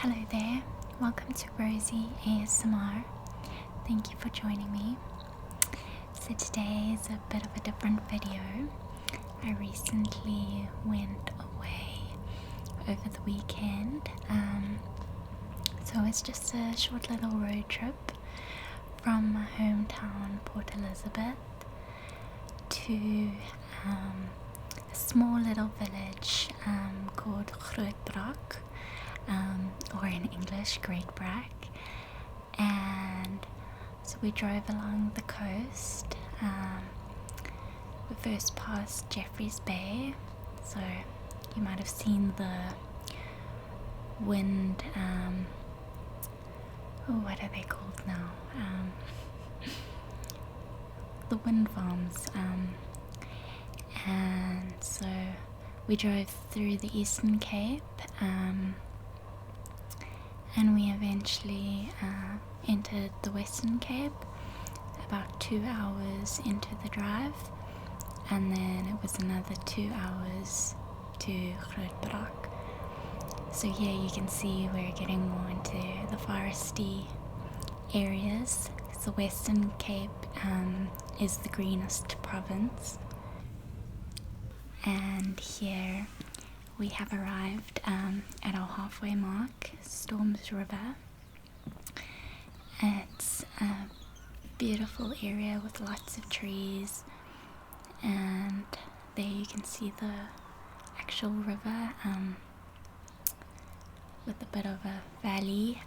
Hello there, welcome to Rosy ASMR. Thank you for joining me. So today is a bit of a different video. I recently went away over the weekend. So it's just a short little road trip from my hometown, Port Elizabeth, to a small little village called Groot Brak, or in English, Groot Brak. And so we drove along the coast. We first passed Jeffreys Bay, so you might have seen the wind, what are they called now? The wind farms. And so we drove through the Eastern Cape, and we eventually entered the Western Cape about 2 hours into the drive, and then it was another 2 hours to Groot Brak. So here you can see we're getting more into the foresty areas. The Western Cape is the greenest province, and here we have arrived at our halfway mark, Storms River. It's a beautiful area with lots of trees, and there you can see the actual river with a bit of a valley.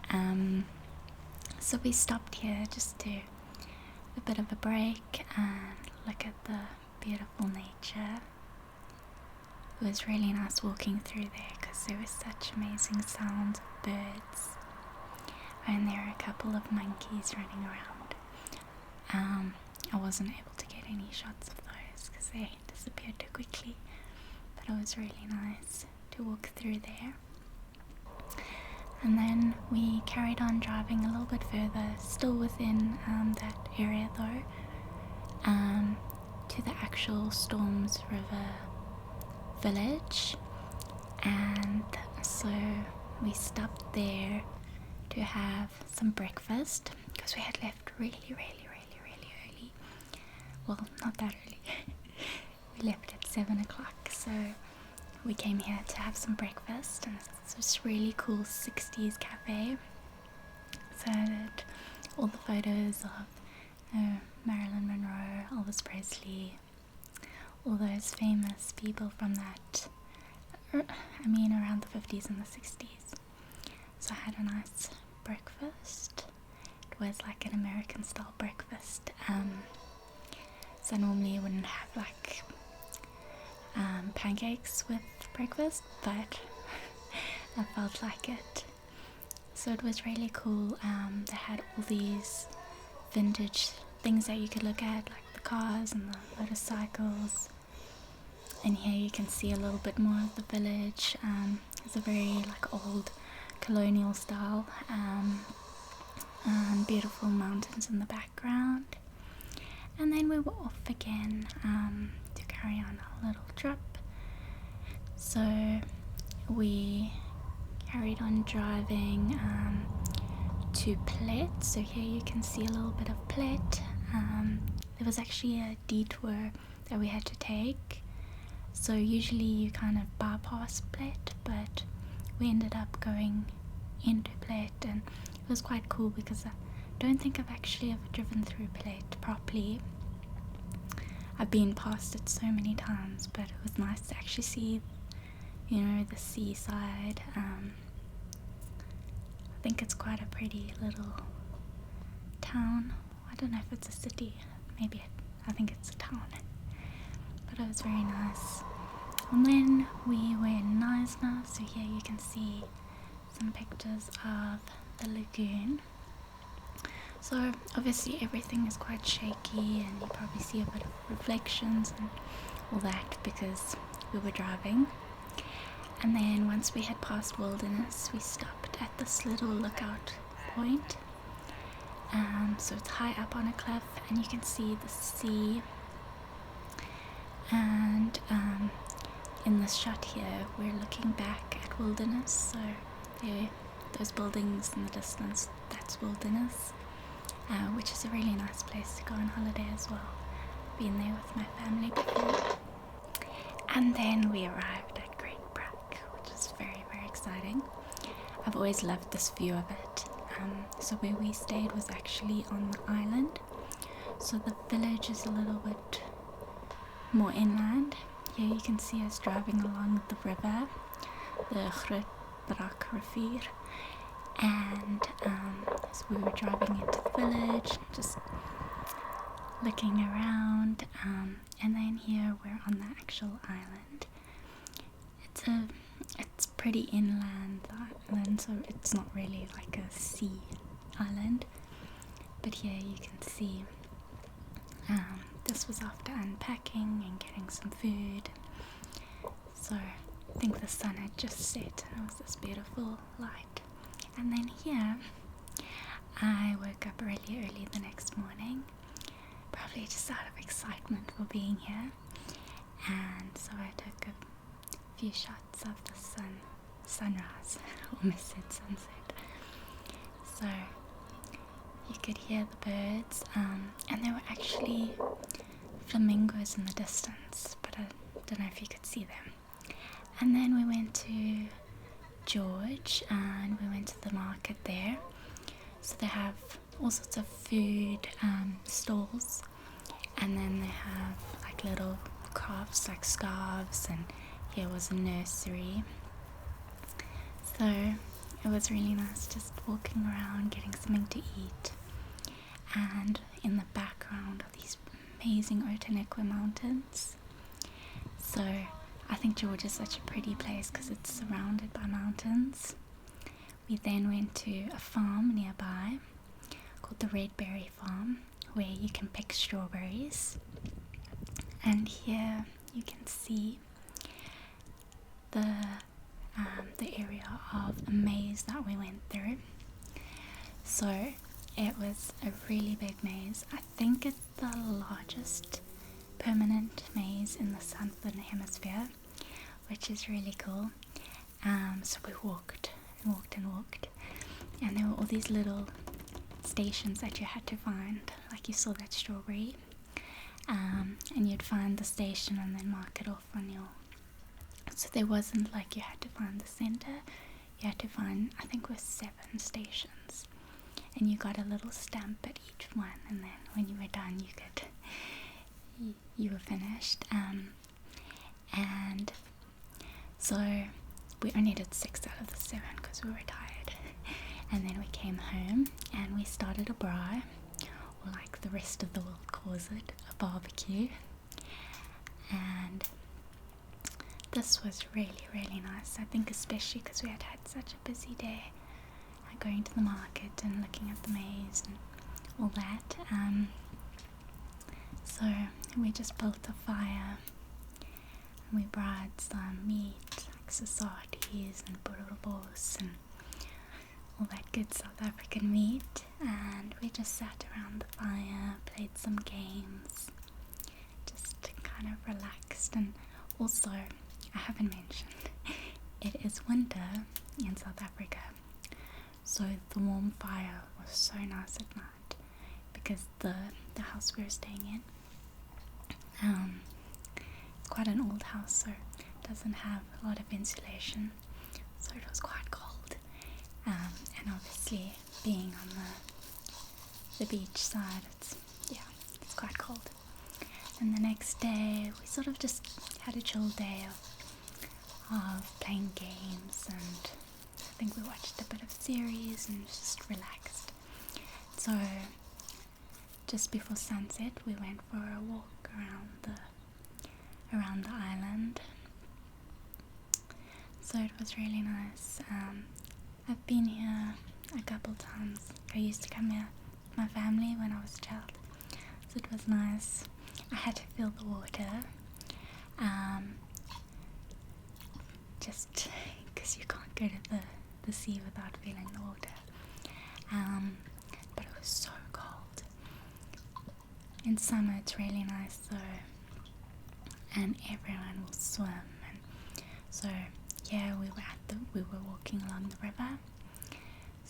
So we stopped here just to a bit of a break and look at the beautiful nature. It was really nice walking through there because there were such amazing sounds of birds, and there are a couple of monkeys running around. I wasn't able to get any shots of those because they disappeared too quickly, but it was really nice to walk through there. And then we carried on driving a little bit further, still within that area though, to the actual Storms River village. And so we stopped there to have some breakfast because we had left really early. Well, not that early. We left at 7 o'clock, so we came here to have some breakfast, and it's this really cool 60s cafe. So I had all the photos of Marilyn Monroe, Elvis Presley, all those famous people from that, around the 50s and the 60s. So I had a nice breakfast. It was like an American style breakfast. So normally you wouldn't have like pancakes with breakfast, but I felt like it. So it was really cool. They had all these vintage things that you could look at, like the cars and the motorcycles. And here you can see a little bit more of the village. It's a very old colonial style, and beautiful mountains in the background. And then we were off again to carry on our little trip. So we carried on driving to Plet. So here you can see a little bit of Plet. There was actually a detour that we had to take. So usually you kind of bypass Plet, but we ended up going into Plet, and it was quite cool because I don't think I've actually ever driven through Plet properly. I've been past it so many times, but it was nice to actually see, the seaside. I think it's quite a pretty little town. I don't know if it's a city, I think it's a town. But it was very nice. And then we were in Knysna, so here you can see some pictures of the lagoon. So obviously everything is quite shaky, and you probably see a bit of reflections and all that because we were driving. And then once we had passed Wilderness, we stopped at this little lookout point. So it's high up on a cliff, and you can see the sea. And in this shot here, we're looking back at Wilderness, so there those buildings in the distance, that's wilderness, which is a really nice place to go on holiday as well. Been there with my family before. And then we arrived at Groot Brak, which is very, very exciting. I've always loved this view of it. So where we stayed was actually on the island. So the village is a little bit more inland. Here you can see us driving along the river, the Groot Brak rivier. And so we were driving into the village, just looking around, and then here we're on the actual island. It's pretty inland island, so it's not really like a sea island, but here you can see this was after unpacking and getting some food. So I think the sun had just set and it was this beautiful light. And then here I woke up really the next morning, probably just out of excitement for being here, and so I took a few shots of the sunrise, almost said sunset. So you could hear the birds, and there were actually flamingos in the distance, but I don't know if you could see them. And then we went to George and we went to the market there. So they have all sorts of food stalls, and then they have like little crafts like scarves, and here was a nursery. So it was really nice just walking around, getting something to eat. And in the background are these amazing Otanequa mountains. So I think George is such a pretty place because it's surrounded by mountains. We then went to a farm nearby called the Red Berry Farm, where you can pick strawberries. And here you can see the area of a maze that we went through. So it was a really big maze. I think it's the largest permanent maze in the southern hemisphere, which is really cool. So we walked, and there were all these little stations that you had to find, like you saw that strawberry, and you'd find the station and then mark it off on your. So there wasn't like you had to find the center, you had to find, I think it was 7 stations, and you got a little stamp at each one, and then when you were done you were finished. And so we only did 6 out of the 7 because we were tired. And then we came home and we started a braai, or like the rest of the world calls it, a barbecue. And this was really nice. I think especially because we had such a busy day, like going to the market and looking at the maze and all that. So we just built a fire and we braaied some meat, like sasatis and boerbos and all that good South African meat, and we just sat around the fire, played some games, just kind of relaxed. And also, I haven't mentioned, it is winter in South Africa, so the warm fire was so nice at night because the house we were staying in, it's quite an old house, so it doesn't have a lot of insulation, so it was quite cold. And obviously being on the beach side, it's quite cold. And the next day we sort of just had a chill day of playing games, and I think we watched a bit of series and just relaxed. So just before sunset we went for a walk around the island. So it was really nice. I've been here a couple times. I used to come here with my family when I was a child, so it was nice. I had to feel the water, just because you can't go to the sea without feeling the water. But it was so cold. In summer it's really nice though, and everyone will swim. And so yeah, we were walking along the river,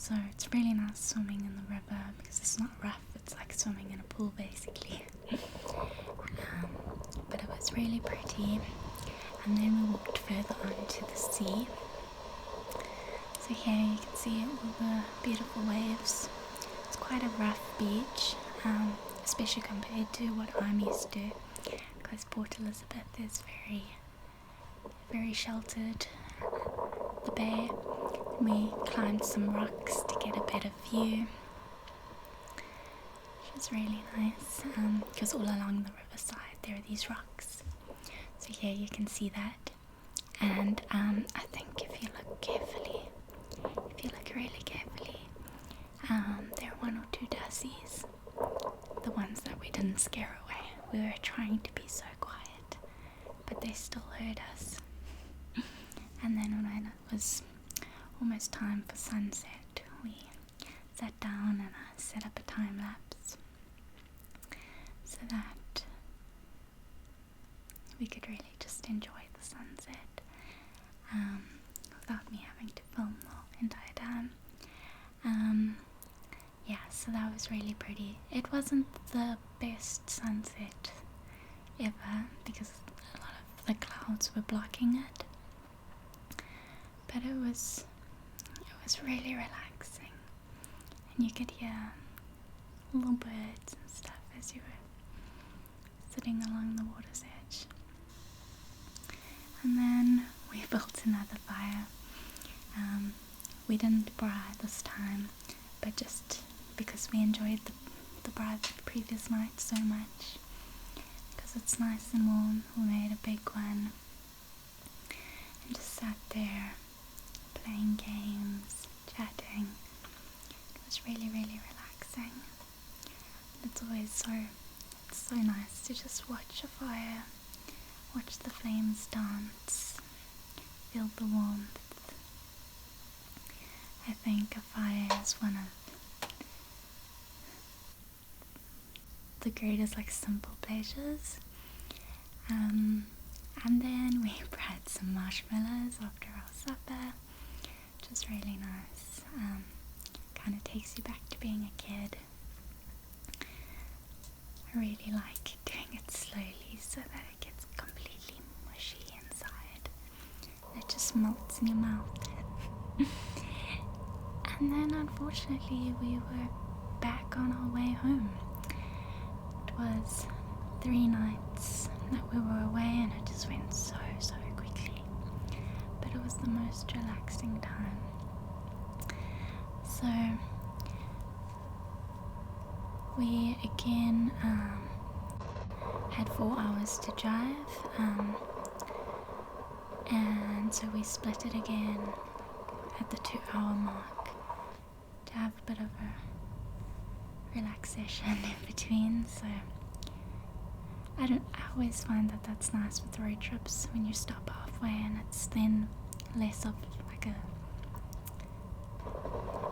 So it's really nice swimming in the river because it's not rough, it's like swimming in a pool basically. But it was really pretty, and then we walked further on to the sea. So here you can see all the beautiful waves. It's quite a rough beach, especially compared to what I'm used to, because Port Elizabeth is very, very sheltered. The bay, we climbed some rocks to get a better view, which was really nice, because all along the riverside there are these rocks. So here you can see that, and I think if you look really carefully, there are one or two dassies, the ones that we didn't scare away. We were trying to be so quiet, but they still heard us. And then when it was almost time for sunset, we sat down and I set up a time lapse so that we could really just enjoy the sunset without me having to film the entire time. Yeah, so that was really pretty. It wasn't the best sunset ever because a lot of the clouds were blocking it, but it was really relaxing, and you could hear little birds and stuff as you were sitting along the water's edge. And then we built another fire. We didn't braai this time, but just because we enjoyed the braai the previous night so much, because it's nice and warm, we made a big one and just sat there playing games, chatting. It was really, really relaxing. And it's so nice to just watch a fire, watch the flames dance, feel the warmth. I think a fire is one of the greatest simple pleasures. And then we brought some marshmallows after our supper, which was really nice. Kind of takes you back to being a kid. I really like doing it slowly so that it gets completely mushy inside. It just melts in your mouth. And then unfortunately we were back on our way home. It was 3 nights that we were away and it just went so quickly. But it was the most relaxing time. So we again had 4 hours to drive, and so we split it again at the 2-hour mark to have a bit of a relaxation in between. So I always find that that's nice with road trips, when you stop halfway and it's then less of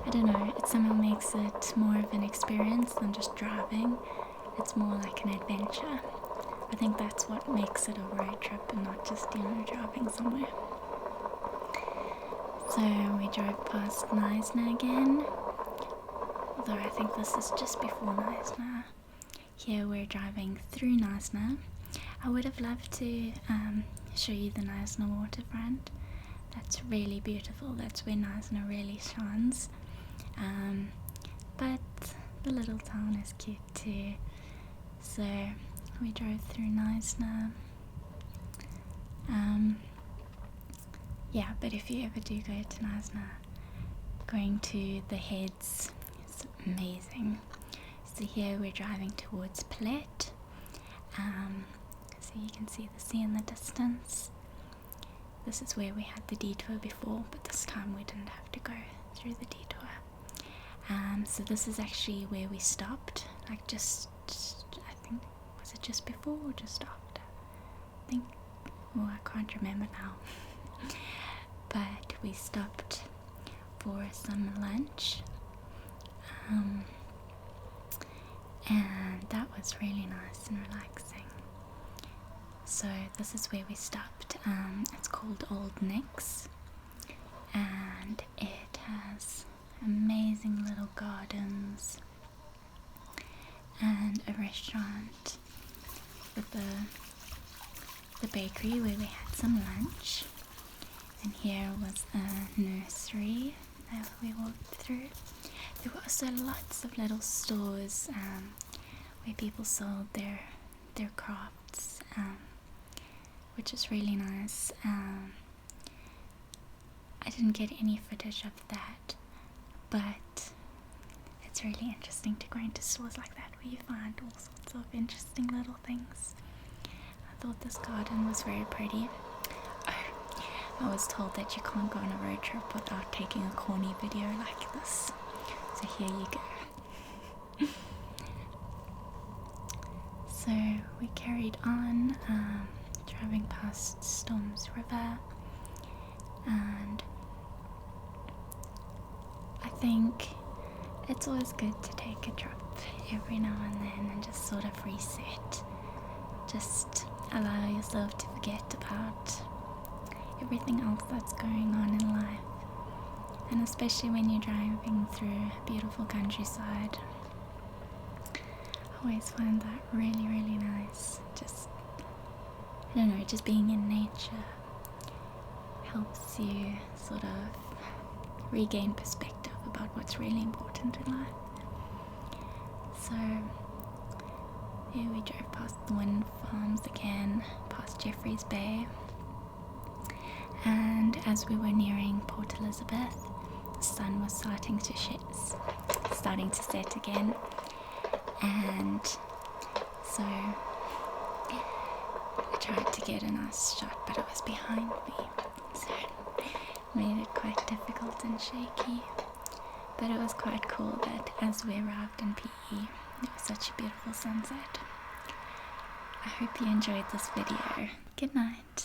I don't know, it somehow makes it more of an experience than just driving. It's more like an adventure. I think that's what makes it a road trip and not just, driving somewhere. So we drove past Knysna again, although I think this is just before Knysna. Here we're driving through Knysna. I would have loved to show you the Knysna waterfront. That's really beautiful. That's where Knysna really shines. But the little town is cute too. So we drove through Knysna. Yeah, but if you ever do go to Knysna, going to the heads is amazing. So here we're driving towards Plet. So you can see the sea in the distance. This is where we had the detour before, but this time we didn't have to go through the detour. So this is actually where we stopped, I think, was it just before or just after? I can't remember now. But we stopped for some lunch, and that was really nice and relaxing. So this is where we stopped. It's called Old Nick's, and it has amazing restaurant with the bakery where we had some lunch, and here was a nursery that we walked through. There were also lots of little stores where people sold their crafts, which is really nice. I didn't get any footage of that, but it's really interesting to go into stores like that where you find all sorts of interesting little things. I thought this garden was very pretty. I was told that you can't go on a road trip without taking a corny video like this, so here you go. So we carried on, driving past Storms River, and I think it's always good to take a trip every now and then and just sort of reset. Just allow yourself to forget about everything else that's going on in life. And especially when you're driving through beautiful countryside, I always find that really, really nice. Just, I don't know, just being in nature helps you sort of regain perspective about what's really important in life. So yeah, we drove past the wind farms again, past Jeffreys Bay, and as we were nearing Port Elizabeth, the sun was starting to set again, and so I tried to get a nice shot, but it was behind me, so it made it quite difficult and shaky. But it was quite cool that as we arrived in PE, it was such a beautiful sunset. I hope you enjoyed this video. Good night.